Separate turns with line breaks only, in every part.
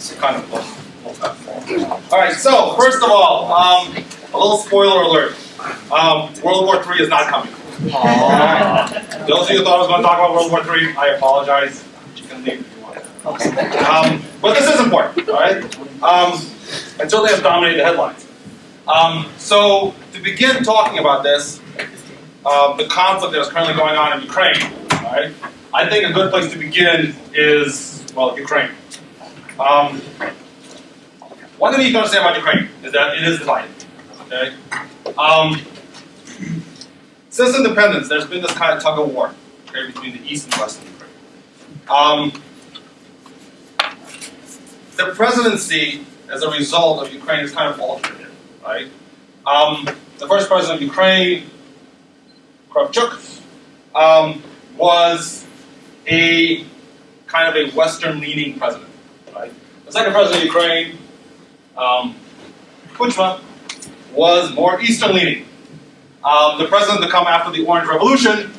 It's kind of close. All right, so first of all, a little spoiler alert. World War III is not coming. Those of you who thought I was going to talk about World War III, I apologize. You can leave if you want. Okay. But this is important, all right? Until they have dominated the headlines. So to begin talking about this, the conflict that is currently going on in Ukraine, all right? I think a good place to begin is, well, Ukraine. One thing you can understand about Ukraine is that it is divided. Okay? Since independence, there's been this kind of tug of war, okay, between the east and west of Ukraine. The presidency, as a result of Ukraine, is kind of alternated, right? The first president of Ukraine, Kravchuk, was a kind of a Western-leaning president, right? The second president of Ukraine, Kuchma, was more Eastern-leaning. The president to come after the Orange Revolution,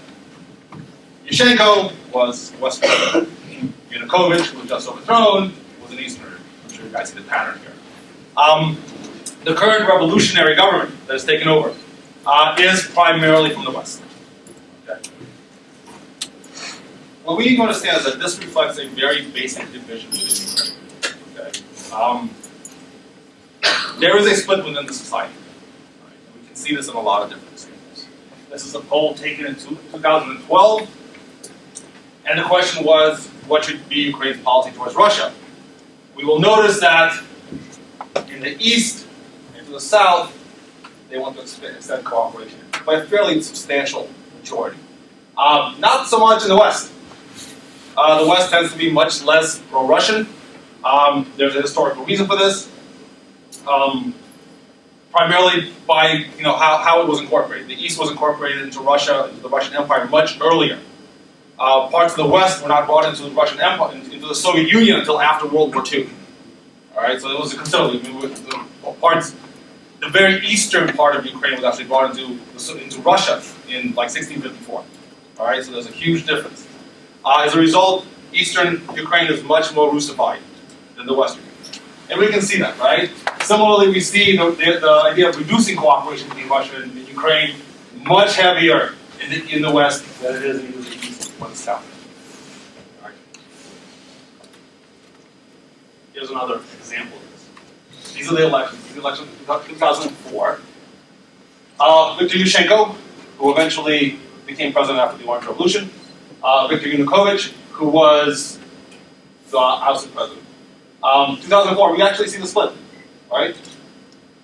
Yushchenko, was Western. Yanukovych, who was just overthrown, was an Easterner. I'm sure you guys see the pattern here. The current revolutionary government that has taken over is primarily from the West. Okay. What we need to understand is that this reflects a very basic division within Ukraine. Okay. There is a split within the society. Right? We can see this in a lot of different examples. This is a poll taken in 2012, and the question was, what should be Ukraine's policy towards Russia? We will notice that in the east and to the south, they want to extend cooperation by a fairly substantial majority. Not so much in the west. The west tends to be much less pro-Russian. There's a historical reason for this. Primarily by how it was incorporated. The East was incorporated into Russia, into the Russian Empire much earlier. Parts of the West were not brought into the Russian Empire, into the Soviet Union until after World War II. All right, so it was a considerable. The very eastern part of Ukraine was actually brought into Russia in like 1654. All right, so there's a huge difference. As a result, eastern Ukraine is much more Russified than the western. And we can see that, right? Similarly, we see the idea of reducing cooperation between Russia and Ukraine much heavier in the West than it is in the East or the South. All right. Here's another example of this. These are the elections. These are the elections of 2004. Viktor Yushchenko, who eventually became president after the Orange Revolution. Viktor Yanukovych, who was the ousted president. 2004, we actually see the split, right?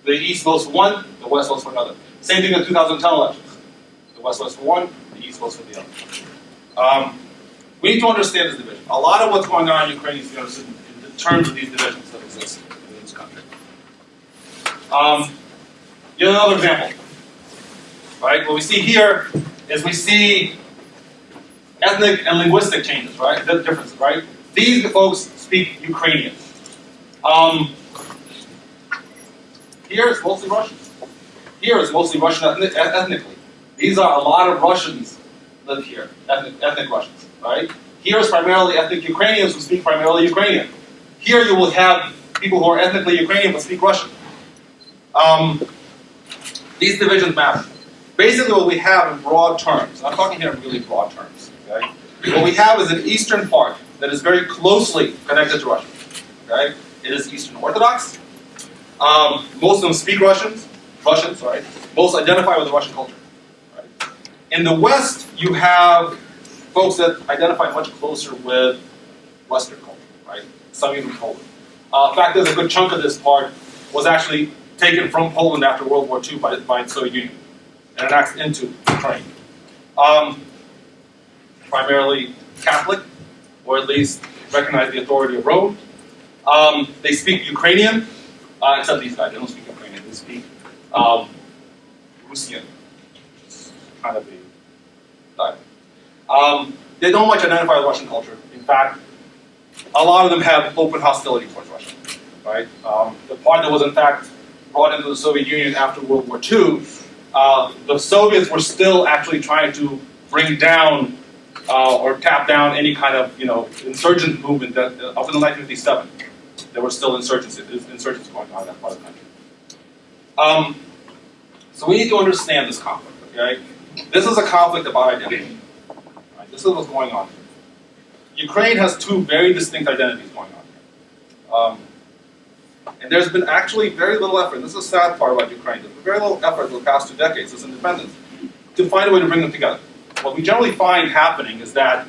The East votes for one, the West votes for another. Same thing in the 2010 elections. The West votes for one, the East votes for the other. We need to understand this division. A lot of what's going on in Ukraine is understood in terms of these divisions that exist in this country. Yet another example, right? What we see here is we see ethnic and linguistic changes, right? The differences, right? These folks speak Ukrainian. Here it's mostly Russian. Here it's mostly Russian ethnically. These are a lot of Russians live here, ethnic Russians, right? Here is primarily ethnic Ukrainians who speak primarily Ukrainian. Here you will have people who are ethnically Ukrainian but speak Russian. These divisions matter. Basically what we have in broad terms, I'm talking here in really broad terms, okay? What we have is an eastern part that is very closely connected to Russia. Okay? It is Eastern Orthodox. Most of them speak Russian, right? Most identify with the Russian culture. Right? In the West, you have folks that identify much closer with Western culture, right? Some even Poland. In fact, there's a good chunk of this part was actually taken from Poland after World War II by the Soviet Union and annexed into Ukraine. Primarily Catholic, or at least recognize the authority of Rome. They speak Ukrainian, except these guys, they don't speak Ukrainian, they speak Russian, which is kind of a dialect. They don't much identify with Russian culture. In fact, a lot of them have open hostility towards Russia. Right? The part that was in fact brought into the Soviet Union after World War II, the Soviets were still actually trying to bring down or tap down any kind of insurgent movement that up until 1957 there were still insurgencies going on in that part of the country. So we need to understand this conflict, okay? This is a conflict about identity. Right? This is what's going on here. Ukraine has two very distinct identities going on here. And there's been actually very little effort, and this is the sad part about Ukraine, there's been very little effort in the past 2 decades as independence to find a way to bring them together. What we generally find happening is that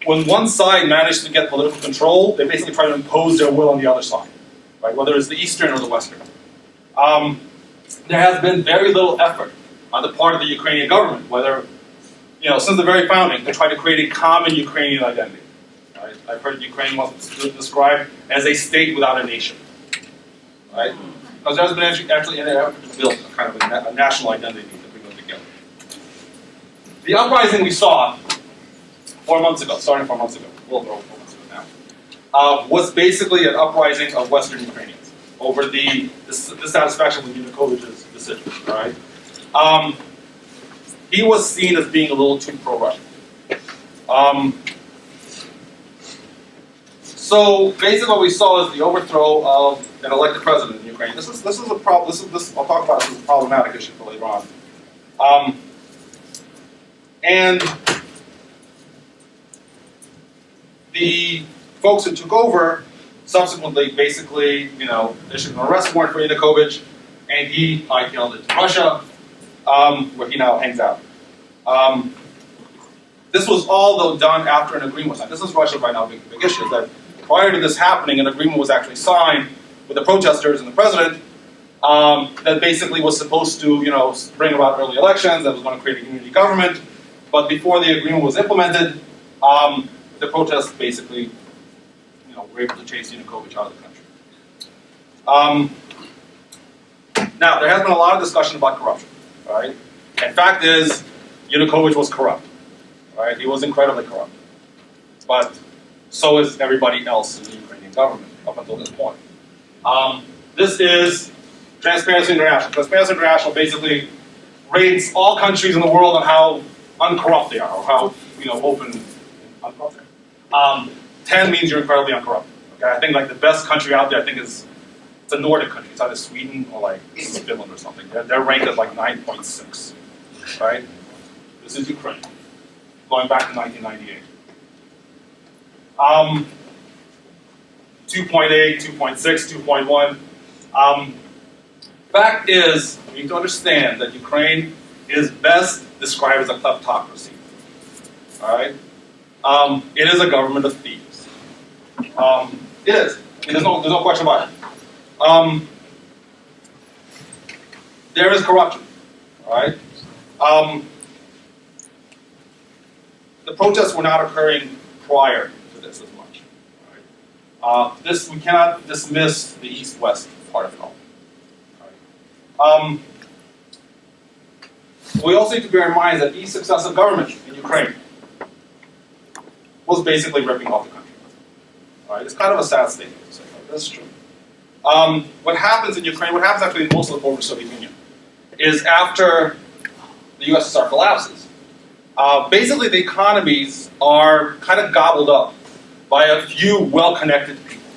when one side manages to get political control, they basically try to impose their will on the other side, right? Whether it's the Eastern or the Western. There has been very little effort on the part of the Ukrainian government, whether, since the very founding, to try to create a common Ukrainian identity. Right? I've heard Ukraine was described as a state without a nation. Right? Because there's been actually an effort to build a kind of a national identity that we go together. The uprising we saw 4 months ago, starting 4 months ago, a little bit over 4 months ago now, was basically an uprising of Western Ukrainians over the dissatisfaction with Yanukovych's decision. Right? He was seen as being a little too pro-Russian. So basically, what we saw is the overthrow of an elected president in Ukraine. This is a problem. I'll talk about this as a problematic issue for later on. And the folks who took over subsequently, basically, issued an arrest warrant for Yanukovych, and he hightailed it to Russia, where he now hangs out. This was all, though, done after an agreement was signed. This is Russia right now, big issue, is that prior to this happening, an agreement was actually signed with the protesters and the president that basically was supposed to, bring about early elections, that was going to create a unity government. But before the agreement was implemented, the protests basically, were able to chase Yanukovych out of the country. Now, there has been a lot of discussion about corruption, right? And fact is, Yanukovych was corrupt, right? He was incredibly corrupt. But so is everybody else in the Ukrainian government up until this point. This is Transparency International. Transparency International basically rates all countries in the world on how uncorrupt they are, or how open and uncorrupt they are. 10 means you're incredibly uncorrupt. Okay? I think the best country out there, it's a Nordic country. It's either Sweden or Finland or something. They're ranked at 9.6, right? This is Ukraine, going back to 1998. 2.8, 2.6, 2.1. Fact is, you need to understand that Ukraine is best described as a kleptocracy. All right? It is a government of thieves. It is. There's no question about it. There is corruption. All right? The protests were not occurring prior to this as much. Right? We cannot dismiss the East-West part of it all. Right? We also need to bear in mind that each successive government in Ukraine was basically ripping off the country. Right? It's kind of a sad statement to say, but that's true. What happens in Ukraine, what happens actually in most of the former Soviet Union, is after the USSR collapses, basically the economies are kind of gobbled up by a few well-connected people.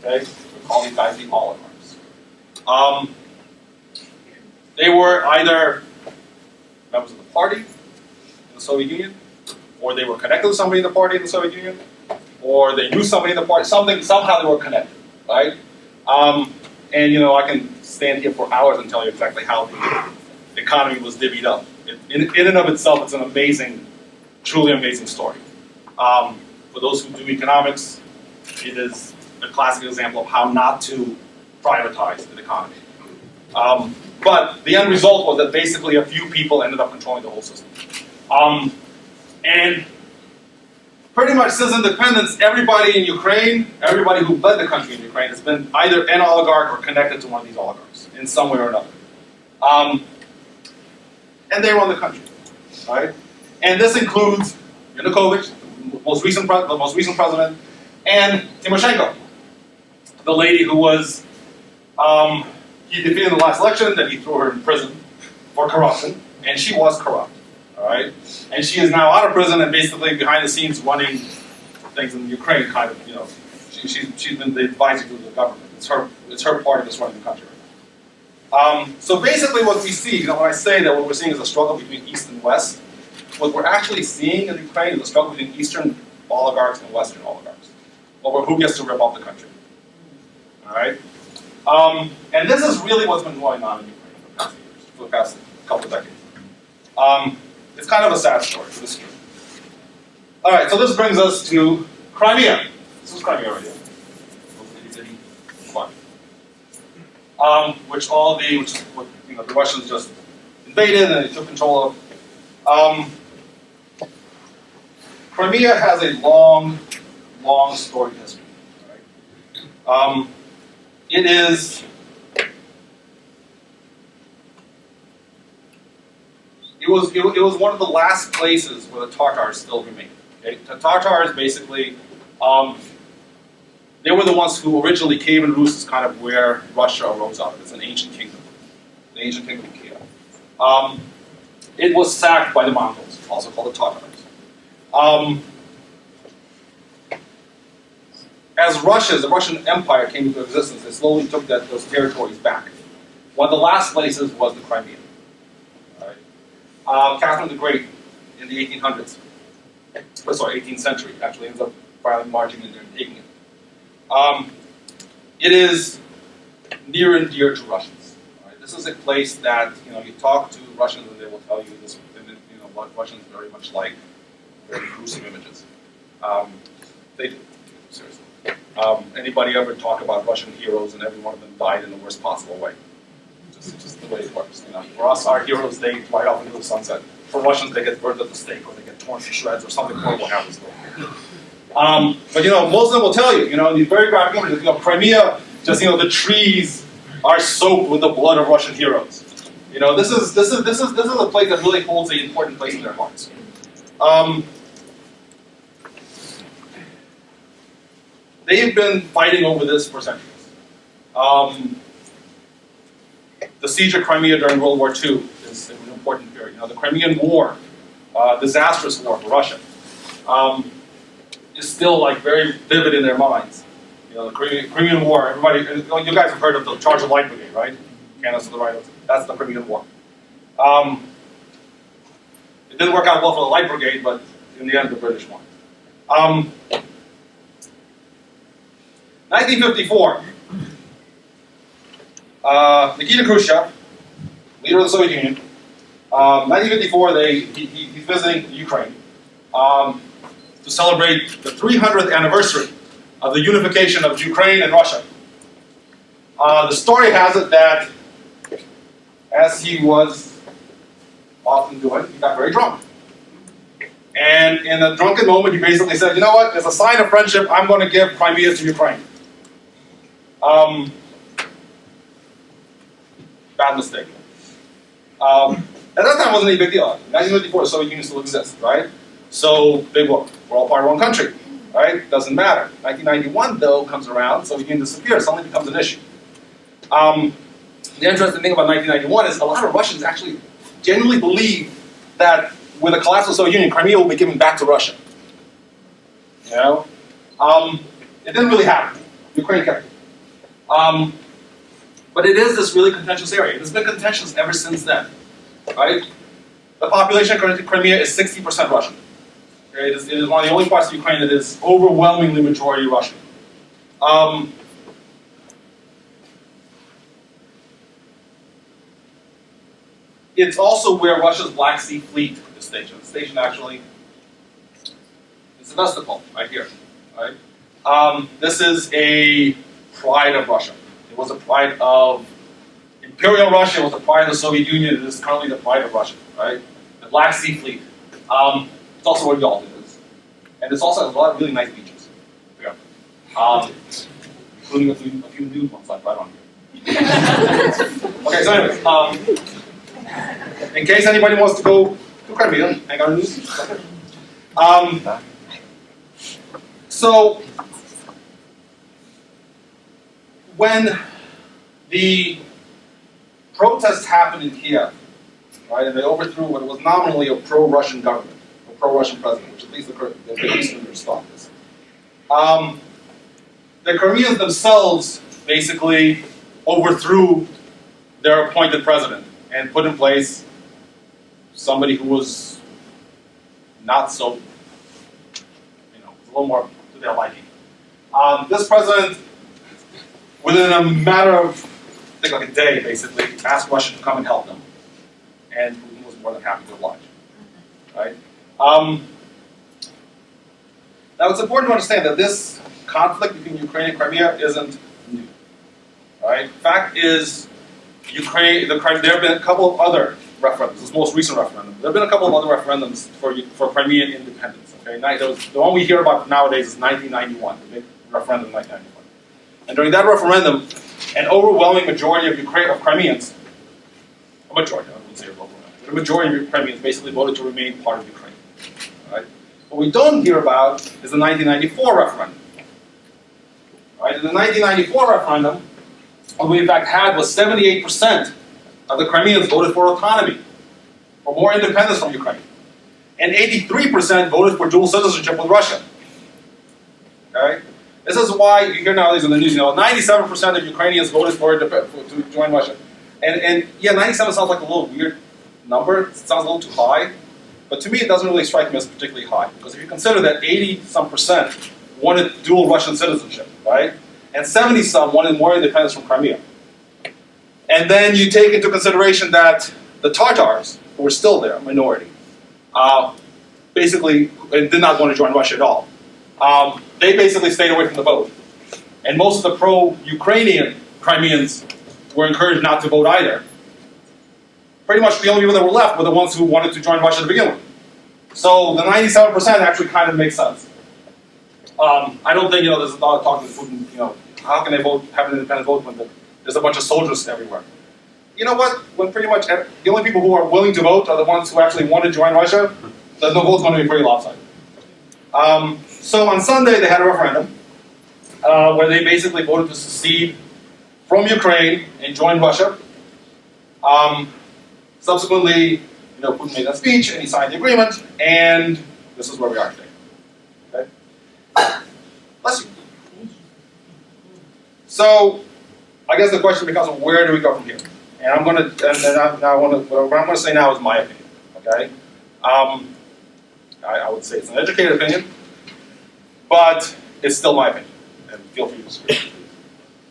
Okay? We call these guys the oligarchs. They were either members of the party in the Soviet Union, or they were connected to somebody in the party in the Soviet Union, or they knew somebody in the party, somehow they were connected, right? And I can stand here for hours and tell you exactly how the economy was divvied up. In and of itself, it's an amazing, truly amazing story. For those who do economics, it is a classic example of how not to privatize an economy. But the end result was that basically a few people ended up controlling the whole system. And pretty much since independence, everybody in Ukraine, everybody who led the country in Ukraine has been either an oligarch or connected to one of these oligarchs in some way or another. And they run the country, right? And this includes Yanukovych, the most recent president, and Tymoshenko, the lady who was, he defeated in the last election, then he threw her in prison for corruption, and she was corrupt, all right? And she is now out of prison and basically behind the scenes running things in Ukraine, kind of, She's been the advisor to the government. It's her party that's running the country right now. So basically what we see, when I say that what we're seeing is a struggle between East and West, what we're actually seeing in Ukraine is a struggle between Eastern oligarchs and Western oligarchs over who gets to rip off the country. All right? And this is really what's been going on in Ukraine for the past years, for the past couple of decades. It's kind of a sad story, but it's true. All right, so this brings us to Crimea. This is Crimea right here. Which the Russians just invaded and they took control of. Crimea has a long, long storied history. Right? It was one of the last places where the Tatars still remained. Okay? The Tatars basically, they were the ones who originally, Kievan Rus is kind of where Russia arose out of. It's an ancient kingdom, the ancient kingdom of Kiev. It was sacked by the Mongols, also called the Tatars. As the Russian Empire came into existence, they slowly took those territories back. One of the last places was the Crimea. Right? Catherine the Great in the 1800s, 18th century, actually ends up finally marching in there and taking it. It is near and dear to Russians. Right? This is a place that you talk to Russians and they will tell you this. What Russians very much like very gruesome images. They do, seriously. Anybody ever talk about Russian heroes and every one of them died in the worst possible way? Just the way it works. For us, our heroes, they ride off into the sunset. For Russians, they get burned at the stake or they get torn to shreds or something horrible happens to them. But most of them will tell you, these very graphic images, Crimea, just the trees are soaked with the blood of Russian heroes. This is a place that really holds an important place in their hearts. They've been fighting over this for centuries. The siege of Crimea during World War II is an important period. The Crimean War, disastrous war for Russia, is still very vivid in their minds. The Crimean War. Everybody, you guys have heard of the Charge of Light Brigade, right? Candace to the right. That's the Crimean War. It didn't work out well for the Light Brigade, but in the end, the British won. 1954. Nikita Khrushchev, leader of the Soviet Union. 1954, he's visiting Ukraine to celebrate the 300th anniversary of the unification of Ukraine and Russia. The story has it that, as he was often doing, he got very drunk. And in a drunken moment, he basically said, as a sign of friendship, I'm going to give Crimea to Ukraine. Bad mistake. At that time, it wasn't a big deal. 1954, the Soviet Union still exists, right? So, big whoop. We're all part of one country, right? Doesn't matter. 1991, though, comes around, Soviet Union disappears, suddenly becomes an issue. The interesting thing about 1991 is a lot of Russians actually genuinely believe that with the collapse of the Soviet Union, Crimea will be given back to Russia. It didn't really happen. Ukraine kept it. But it is this really contentious area. It's been contentious ever since then, right? The population of Crimea is 60% Russian. Okay? It is one of the only parts of Ukraine that is overwhelmingly majority Russian. It's also where Russia's Black Sea Fleet is stationed. The station actually is Sevastopol, right here. Right? This is a pride of Russia. It was a pride of Imperial Russia. It was the pride of the Soviet Union. It is currently the pride of Russia. Right? The Black Sea Fleet. It's also where Yalta is, and it's also has a lot of really nice beaches. Yeah. Including a few nude ones like right on here. Okay, so anyway, in case anybody wants to go to Crimea, hang on news. So when the protests happened in Kiev, right, and they overthrew what was nominally a pro-Russian government, a pro-Russian president, which at least the Easterners thought this. the Crimeans themselves basically overthrew their appointed president and put in place somebody who was not so, a little more to their liking. This president, within a matter of, I think like a day, basically, asked Russia to come and help them, and Putin was more than happy to oblige. Right? Now, it's important to understand that this conflict between Ukraine and Crimea isn't new. Right? Fact is, there have been a couple of other referendums. This most recent referendum. There have been a couple of other referendums for Crimean independence. Okay, the one we hear about nowadays is 1991, the big referendum in 1991. And during that referendum, an overwhelming majority of Crimeans, a majority, I wouldn't say overwhelming, but a majority of Crimeans basically voted to remain part of Ukraine. Right? What we don't hear about is the 1994 referendum. Right? In the 1994 referendum, what we in fact had was 78% of the Crimeans voted for autonomy, or more independence from Ukraine. And 83% voted for dual citizenship with Russia. Okay? This is why you hear nowadays in the news, 97% of Ukrainians voted to join Russia. And yeah, 97 sounds like a little weird number. It sounds a little too high. But to me, it doesn't really strike me as particularly high. Because if you consider that 80-some% wanted dual Russian citizenship, right? And 70-some wanted more independence from Crimea. And then you take into consideration that the Tatars, who were still there, a minority, basically did not want to join Russia at all. They basically stayed away from the vote. And most of the pro-Ukrainian Crimeans were encouraged not to vote either. Pretty much the only people that were left were the ones who wanted to join Russia to begin with. So the 97% actually kind of makes sense. I don't think, there's a lot of talk to Putin, how can they have an independent vote when there's a bunch of soldiers everywhere? You know what? When pretty much the only people who are willing to vote are the ones who actually want to join Russia, the vote's going to be pretty lopsided. So on Sunday they had a referendum where they basically voted to secede from Ukraine and join Russia. Subsequently, Putin made that speech and he signed the agreement, and this is where we are today. Okay? Bless you. So, I guess the question becomes, where do we go from here? And I'm going to, what I'm going to say now is my opinion. Okay? I would say it's an educated opinion, but it's still my opinion. And feel free to disagree.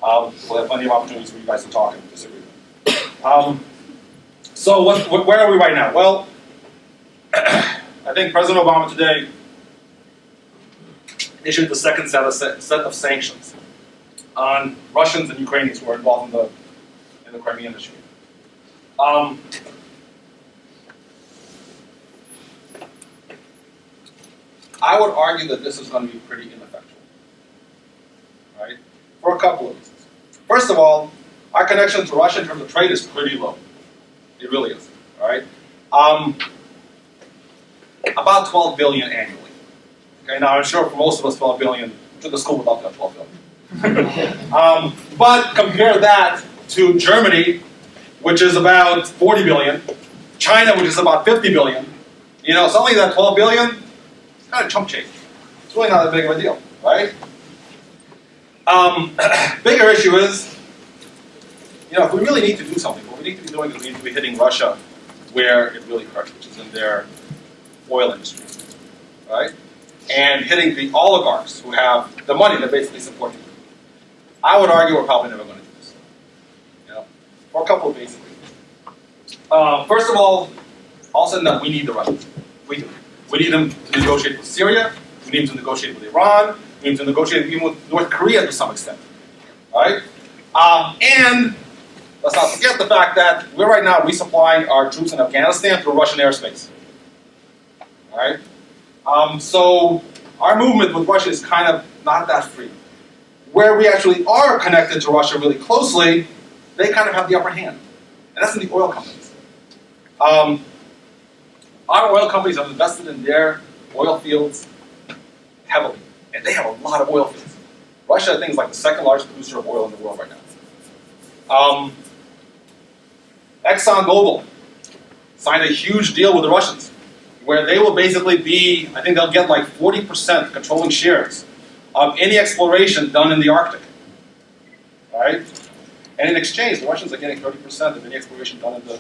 We'll have plenty of opportunities for you guys to talk and disagree. So where are we right now? Well, I think President Obama today issued the second set of sanctions on Russians and Ukrainians who are involved in the Crimean issue. I would argue that this is going to be pretty ineffectual, right? For a couple of reasons. First of all, our connection to Russia in terms of trade is pretty low. It really is, all right? About 12 billion annually. Okay, now I'm sure for most of us 12 billion, to the school would love to have 12 billion. But compare that to Germany, which is about 40 billion, China, which is about 50 billion. Suddenly that 12 billion, it's kind of chump change. It's really not that big of a deal, right? Bigger issue is, if we really need to do something, what we need to be doing is we need to be hitting Russia where it really hurts, which is in their oil industry, right? And hitting the oligarchs who have the money that basically support them. I would argue we're probably never going to do this, for a couple of basic reasons. First of all said and done, we need the Russians. We do. We need them to negotiate with Syria. We need them to negotiate with Iran. We need to negotiate even with North Korea to some extent, right? And let's not forget the fact that we're right now resupplying our troops in Afghanistan through Russian airspace. All right? So our movement with Russia is kind of not that free. Where we actually are connected to Russia really closely, they kind of have the upper hand. And that's in the oil companies. Our oil companies have invested in their oil fields heavily. And they have a lot of oil fields. Russia, I think, is like the second largest producer of oil in the world right now. ExxonMobil signed a huge deal with the Russians where they will basically be, I think they'll get like 40% controlling shares
of any exploration done in the Arctic. Right? And in exchange, the Russians are getting 30% of any exploration done in the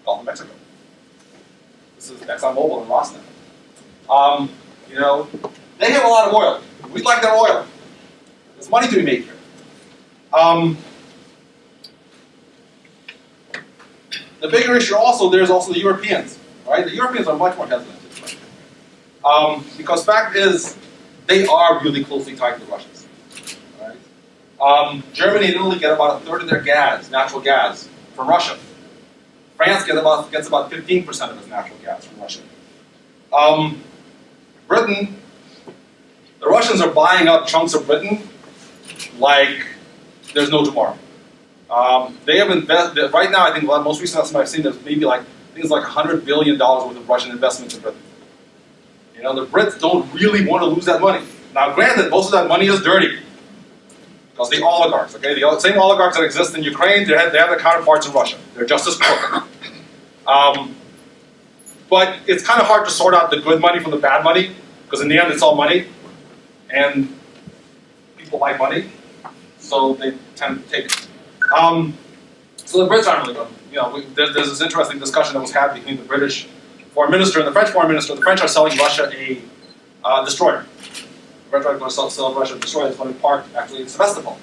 Gulf of Mexico. This is ExxonMobil and Rosneft. You know, they have a lot of oil. We'd like their oil. There's money to be made here. The bigger issue also, there's also the Europeans. Right? The Europeans are much more hesitant. Because fact is, they are really closely tied to the Russians. Right? Germany and Italy get about a third of their gas, natural gas, from Russia. France gets about 15% of its natural gas from Russia. Britain, the Russians are buying up chunks of Britain like there's no tomorrow. They have invested, right now I think the most recent estimate I've seen is maybe like, I think it's like $100 billion worth of Russian investments in Britain. You know, the Brits don't really want to lose that money. Now granted, most of that money is dirty. Because the oligarchs, okay, the same oligarchs that exist in Ukraine, they have their counterparts in Russia. They're just as crooked. But it's kind of hard to sort out the good money from the bad money, because in the end it's all money, and people like money, so they tend to take it. So the Brits aren't really good. You know, there's this interesting discussion that was had between the British foreign minister and the French foreign minister. The French are selling Russia a destroyer. The French are going to sell Russia a destroyer that's going to be parked actually in Sevastopol.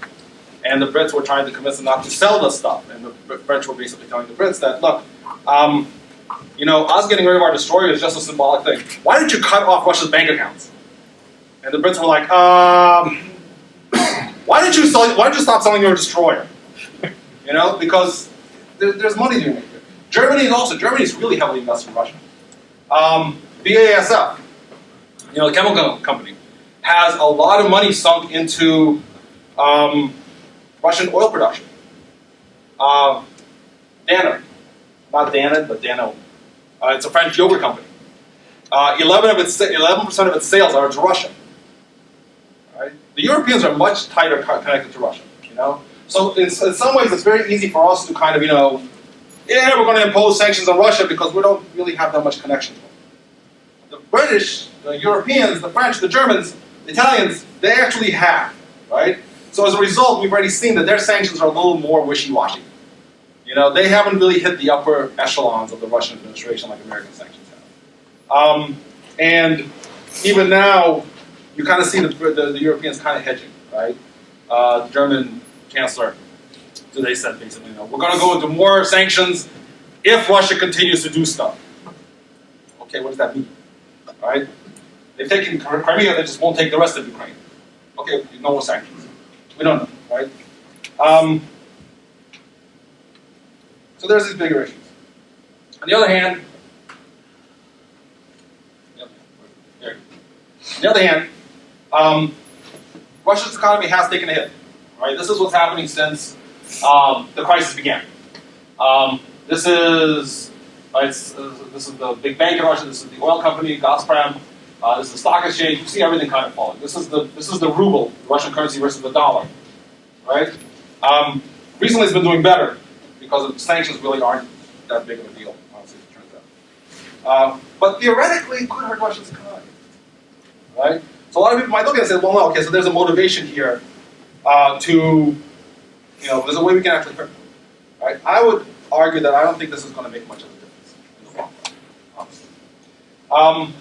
And the Brits were trying to convince them not to sell the stuff. And the French were basically telling the Brits that, look, you know, us getting rid of our destroyer is just a symbolic thing. Why don't you cut off Russia's bank accounts? And the Brits were like, why don't you stop selling your destroyer? You know, because there's money to be made here. Germany is really heavily invested in Russia. BASF, you know, the chemical company, has a lot of money sunk into Russian oil production. Danone, not Danone, but Danone. It's a French yogurt company. 11% of its sales are to Russia. Right? The Europeans are much tighter connected to Russia. You know, so in some ways it's very easy for us to kind of, you know, yeah, we're going to impose sanctions on Russia because we don't really have that much connection to them. The British, the Europeans, the French, the Germans, the Italians, they actually have, right? So as a result, we've already seen that their sanctions are a little more wishy-washy. You know, they haven't really hit the upper echelons of the Russian administration like American sanctions have. And even now, you kind of see the Europeans kind of hedging, right? The German chancellor, so they said basically, you know, we're going to go into more sanctions if Russia continues to do stuff. Okay, what does that mean? All right? They've taken Crimea, they just won't take the rest of Ukraine. Okay, no more sanctions. We don't know, right? So there's these bigger issues. On the other hand, Russia's economy has taken a hit. Right? This is what's happening since the crisis began. This is the big bank in Russia. This is the oil company, Gazprom. This is the stock exchange. You see everything kind of falling. This is the ruble, the Russian currency versus the dollar. Right? Recently, it's been doing better because the sanctions really aren't that big of a deal. Honestly, it turns out. But theoretically, it could hurt Russia's economy. Right? So a lot of people might look at it and say, well, no, okay, so there's a motivation here to, you know, there's a way we can actually hurt them. Right? I would argue that I don't think this is going to make much of a difference in the long run, honestly.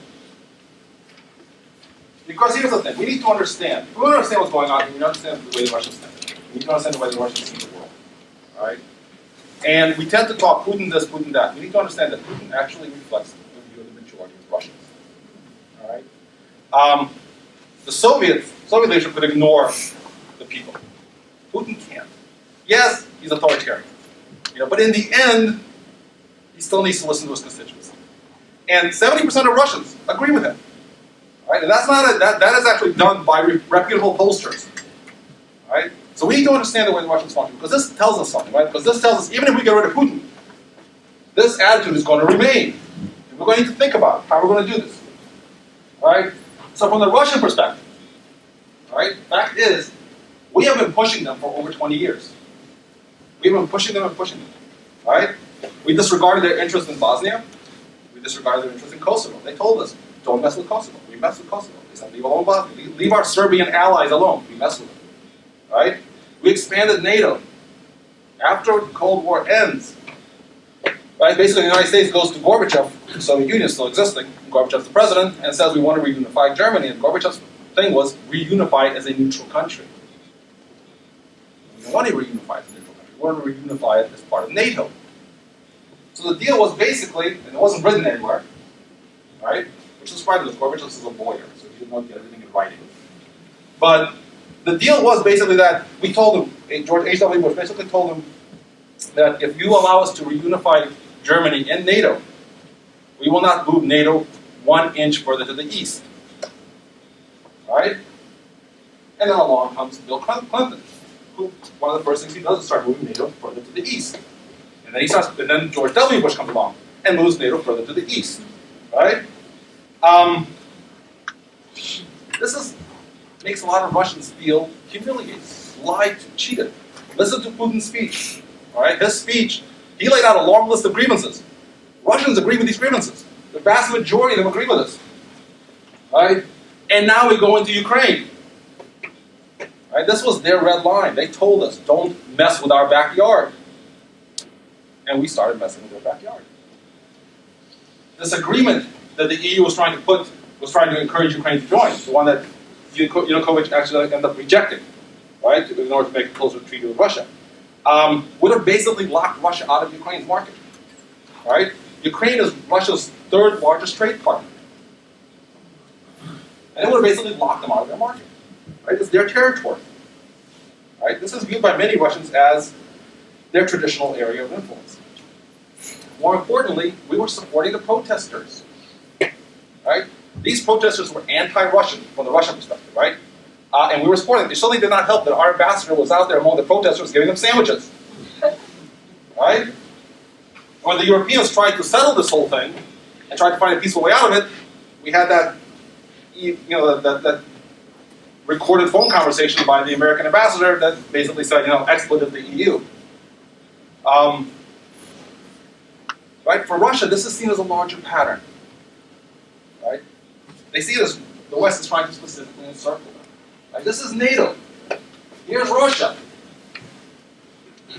Because here's the thing, we need to understand, if we want to understand what's going on, we need to understand the way the Russians think. We need to understand the way the Russians see the world. Right? And we tend to talk Putin this, Putin that. We need to understand that Putin actually reflects the view of the majority of Russians. All right? The Soviet leadership could ignore the people. Putin can't. Yes, he's authoritarian. You know, but in the end, he still needs to listen to his constituents. And 70% of Russians agree with him. Right? And that's not that is actually done by reputable pollsters. Right? So we need to understand the way the Russians function, because this tells us something, right? Because this tells us, even if we get rid of Putin, this attitude is going to remain. And we're going to need to think about how we're going to do this. Right? So from the Russian perspective, right, fact is, we have been pushing them for over 20 years. We've been pushing them and pushing them. Right? We disregarded their interest in Bosnia. We disregarded their interest in Kosovo. They told us, don't mess with Kosovo. We messed with Kosovo. They said, leave alone Bosnia. Leave our Serbian allies alone. We mess with them. Right? We expanded NATO. After the Cold War ends, right, basically the United States goes to Gorbachev, the Soviet Union is still existing, Gorbachev's the president, and says we want to reunify Germany, and Gorbachev's thing was reunify as a neutral country. We don't want to reunify as a neutral country, we want to reunify it as part of NATO. So the deal was basically, and it wasn't written anywhere, right, which is why Gorbachev is a lawyer, so he didn't want to get everything in writing. But the deal was basically that we told him, George H.W. Bush basically told him that if you allow us to reunify Germany in NATO, we will not move NATO 1 inch further to the east. Right? And then along comes Bill Clinton, who one of the first things he does is start moving NATO further to the east. And then George W. Bush comes along and moves NATO further to the east. Right? This makes a lot of Russians feel humiliated, lied to, cheated. Listen to Putin's speech. All right, his speech, he laid out a long list of grievances. Russians agree with these grievances. The vast majority of them agree with us. Right? And now we go into Ukraine. Right? This was their red line. They told us, don't mess with our backyard. And we started messing with their backyard. This agreement that the EU was trying to encourage Ukraine to join, the one that Yanukovych actually ended up rejecting, right, in order to make a closer treaty with Russia, would have basically locked Russia out of Ukraine's market. Right? Ukraine is Russia's third largest trade partner. And it would have basically locked them out of their market. Right? It's their territory. Right? This is viewed by many Russians as their traditional area of influence. More importantly, we were supporting the protesters. Right? These protesters were anti-Russian from the Russian perspective, right? And we were supporting them. It certainly did not help that our ambassador was out there among the protesters giving them sandwiches. Right? When the Europeans tried to settle this whole thing and tried to find a peaceful way out of it, we had that, that recorded phone conversation by the American ambassador that basically said, expletive the EU. Right? For Russia, this is seen as a larger pattern. Right? They see it as the West is trying to specifically encircle them. Right? This is NATO. Here's Russia.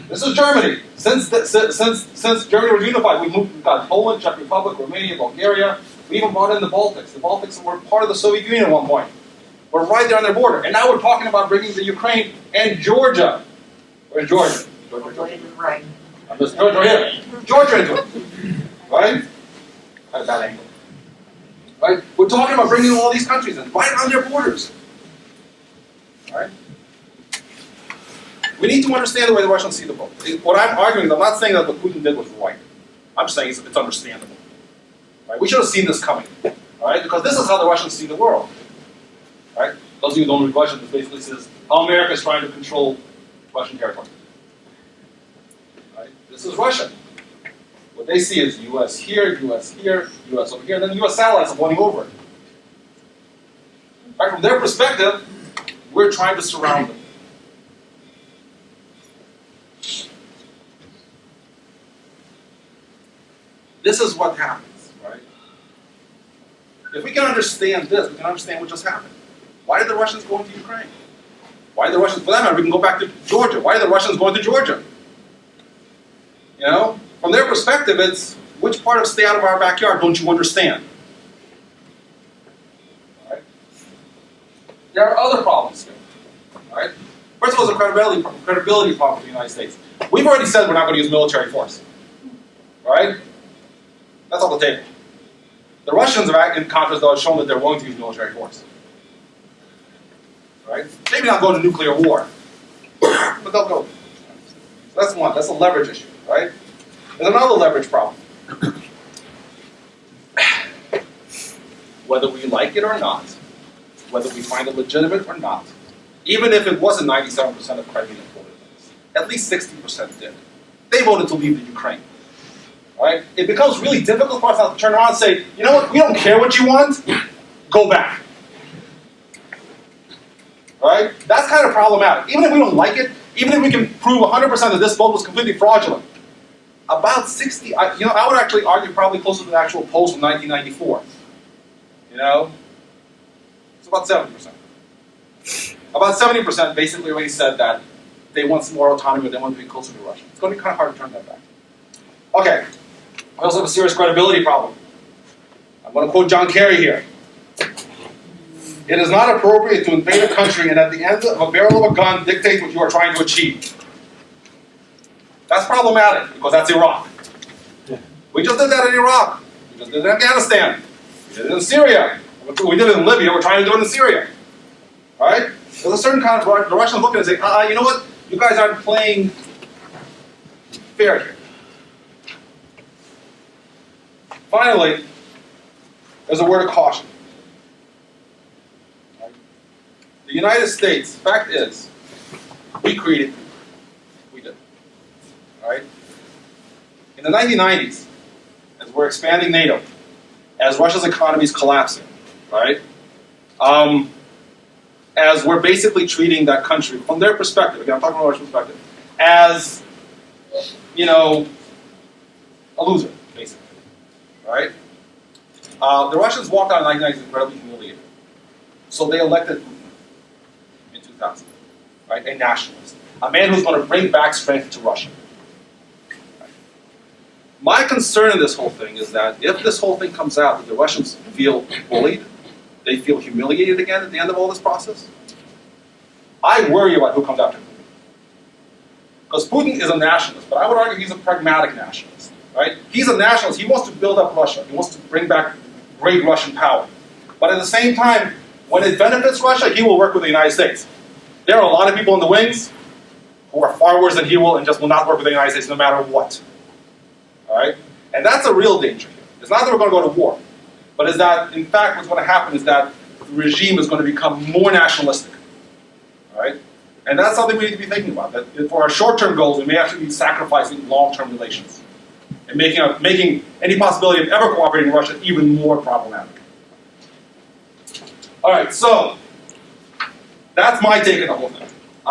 This is Germany. Since Germany was unified, we've got Poland, Czech Republic, Romania, Bulgaria. We even brought in the Baltics. The Baltics were part of the Soviet Union at one point. We're right there on their border. And now we're talking about bringing the Ukraine and Georgia. Where's Georgia? Georgia.
Right.
I'm just Georgia right here. Georgia into it. Right? At that angle. Right? We're talking about bringing all these countries in, right on their borders. Right? We need to understand the way the Russians see the world. What I'm arguing is, I'm not saying that what Putin did was right. I'm just saying it's understandable. Right? We should have seen this coming. Right? Because this is how the Russians see the world. Right? Those of you who don't read Russian, this basically says how America is trying to control Russian territory. Right? This is Russia. What they see is U.S. here, U.S. over here, and then U.S. satellites are floating over it. Right? From their perspective, we're trying to surround them. This is what happens, right? If we can understand this, we can understand what just happened. Why did the Russians go into Ukraine? Why did the Russians, for that matter, we can go back to Georgia. Why did the Russians go into Georgia? From their perspective, it's which part of stay out of our backyard don't you understand? Right? There are other problems here. Right? First of all, it's a credibility problem for the United States. We've already said we're not going to use military force. Right? That's on the table. The Russians have, in contrast, though, have shown that they're willing to use military force. Right? Maybe not go to nuclear war, but they'll go. So that's one. That's a leverage issue. Right? There's another leverage problem. Whether we like it or not, whether we find it legitimate or not, even if it wasn't 97% of Crimea voted this, at least 60% did. They voted to leave the Ukraine. Right? It becomes really difficult for us now to turn around and say, you know what, we don't care what you want, go back. Right? That's kind of problematic. Even if we don't like it, even if we can prove 100% that this vote was completely fraudulent, about 60, I would actually argue probably closer to the actual polls from 1994. It's about 70%. About 70% basically already said that they want some more autonomy, or they want to be closer to Russia. It's going to be kind of hard to turn that back. Okay, we also have a serious credibility problem. I'm going to quote John Kerry here. It is not appropriate to invade a country and at the end of a barrel of a gun dictate what you are trying to achieve. That's problematic because that's Iraq. We just did that in Iraq. We just did it in Afghanistan. We did it in Syria. We did it in Libya. We're trying to do it in Syria. All right? There's a certain kind of, the Russians look at it and say, you know what? You guys aren't playing fair here. Finally, there's a word of caution. The United States, fact is, we created Putin. We did. All right? In the 1990s, as we're expanding NATO, as Russia's economy is collapsing, right? As we're basically treating that country, from their perspective, again, I'm talking about Russia's perspective, as, you know, a loser, basically, right? The Russians walked out in 1990s incredibly humiliated. So they elected Putin in 2000, right? A nationalist, a man who's going to bring back strength to Russia. Right? My concern in this whole thing is that if this whole thing comes out that the Russians feel bullied, they feel humiliated again at the end of all this process, I worry about who comes after Putin. Because Putin is a nationalist, but I would argue he's a pragmatic nationalist, right? He's a nationalist. He wants to build up Russia. He wants to bring back great Russian power. But at the same time, when it benefits Russia, he will work with the United States. There are a lot of people in the wings who are far worse than he will and just will not work with the United States no matter what. All right? And that's a real danger here. It's not that we're going to go to war, but is that, in fact, what's going to happen is that the regime is going to become more nationalistic. All right? And that's something we need to be thinking about. That for our short-term goals, we may actually be sacrificing long-term relations and making any possibility of ever cooperating with Russia even more problematic. All right, so that's my take on the whole thing.